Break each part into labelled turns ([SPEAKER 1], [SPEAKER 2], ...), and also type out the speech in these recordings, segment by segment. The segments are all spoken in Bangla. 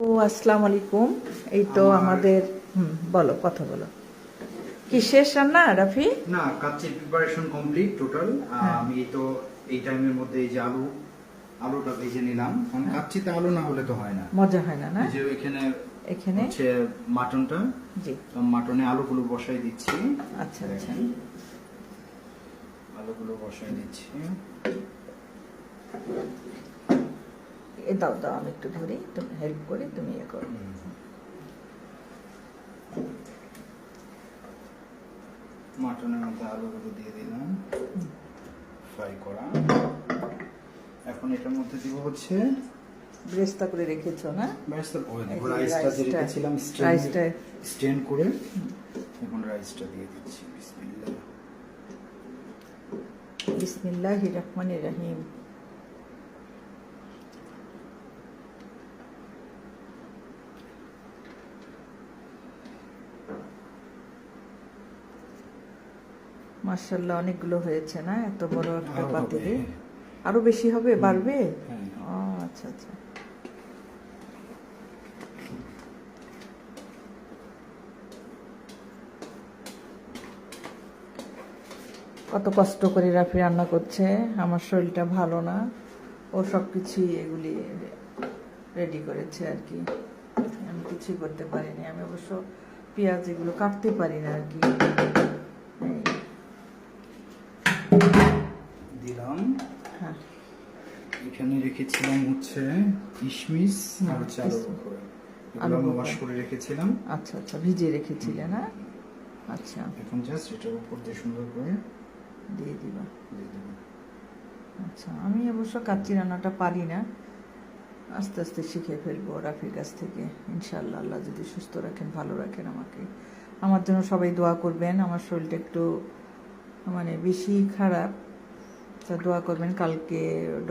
[SPEAKER 1] ও আসসালামু আলাইকুম। এই তো আমাদের বলো, কথা বলো। কি শেষ রান্না রাফি?
[SPEAKER 2] না, কাচ্চির প্রিপারেশন কমপ্লিট টোটাল। আমি তো এই টাইমের মধ্যে এই যে আলুটা ভেজে নিলাম। কারণ কাচ্চিতে আলু না হলে তো হয় না,
[SPEAKER 1] মজা হয় না। না,
[SPEAKER 2] এই যে
[SPEAKER 1] এখানে
[SPEAKER 2] হচ্ছে মাটনটা।
[SPEAKER 1] জি,
[SPEAKER 2] তো মাটনে আলুগুলো বসাই দিচ্ছি।
[SPEAKER 1] আচ্ছা আচ্ছা,
[SPEAKER 2] আলুগুলো বসাই দিচ্ছি।
[SPEAKER 1] এ দাও দাও, আমি একটু ধরি, তুমি হেল্প করি, তুমি ইয়ে করো।
[SPEAKER 2] মাটনের মধ্যে আলুগুলো দিয়ে দিলাম ফ্রাই করা। এখন এটার মধ্যে দিব হচ্ছে
[SPEAKER 1] ব্রেস্তা করে রেখেছো না?
[SPEAKER 2] রাইসটা যে রেখেছিলাম স্ট্রেন করে, এখন রাইসটা দিয়ে দিচ্ছি। বিসমিল্লাহ।
[SPEAKER 1] বিসমিল্লাহির রহমানির রহিম। মাশাআল্লাহ, অনেকগুলো হয়েছে না? এত বড় একটা পাতিলে আরো বেশি হবে, বাড়বে? ও আচ্ছা আচ্ছা। কত কষ্ট করে রাফি রান্না করছে। আমার শরীরটা ভালো না, ও সব কিছুই এগুলি রেডি করেছে আর কি। আমি কিছুই করতে পারিনি। আমি অবশ্য পেঁয়াজ এগুলো কাটতে পারি না আর কি।
[SPEAKER 2] দিলাম।
[SPEAKER 1] হ্যাঁ,
[SPEAKER 2] এখানে রেখেছিলাম হচ্ছে কিশমিশ আর হচ্ছে আলু ওয়াশ করে রেখেছিলাম।
[SPEAKER 1] আচ্ছা আচ্ছা, ভিজিয়ে রেখেছিলে না? আচ্ছা,
[SPEAKER 2] এখন জাস্ট এটার উপর দিয়ে সুন্দর করে
[SPEAKER 1] দিয়ে দিবা।
[SPEAKER 2] দিয়ে দেব।
[SPEAKER 1] আচ্ছা, আমি অবশ্য কাচ্চি রান্নাটা পারি না, আস্তে আস্তে শিখে ফেলবো রাফির কাছ থেকে ইনশাআল্লাহ। আল্লাহ যদি সুস্থ রাখেন, ভালো রাখেন আমাকে। আমার জন্য সবাই দোয়া করবেন। আমার শরীরটা একটু মানে বেশি খারাপ, তা দোয়া করবেন। কালকে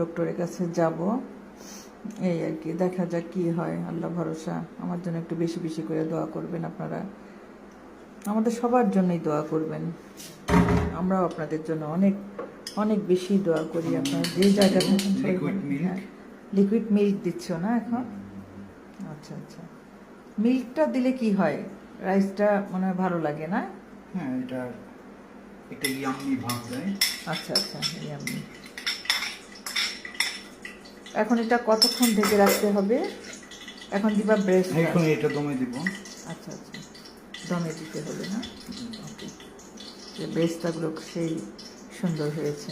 [SPEAKER 1] ডক্টরের কাছে যাব, এই আর কি। দেখা যাক কি হয়, আল্লাহ ভরসা। আমার জন্য একটু বেশি বেশি করে দোয়া করবেন আপনারা। আমাদের সবার জন্যই দোয়া করবেন। আমরাও আপনাদের জন্য অনেক অনেক বেশি দোয়া করি। আপনারা যে জায়গা থাকেন, লিকুইড মিল্ক দিচ্ছ না এখন? আচ্ছা আচ্ছা, মিল্কটা দিলে কি হয়? রাইসটা মনে হয় ভালো লাগে না?
[SPEAKER 2] হ্যাঁ, এটা একটা ইয়াম্মি ভাব দেয়।
[SPEAKER 1] আচ্ছা আচ্ছা, ইয়াম্মি। এখন এটা কতক্ষণ ঢেকে রাখতে হবে? এখন দিবা ব্রেস্ট?
[SPEAKER 2] এখন এটা দমে দিব।
[SPEAKER 1] আচ্ছা আচ্ছা, দমে দিতে হবে না? ওকে, ব্রেস্টগুলো সেই সুন্দর হয়েছে।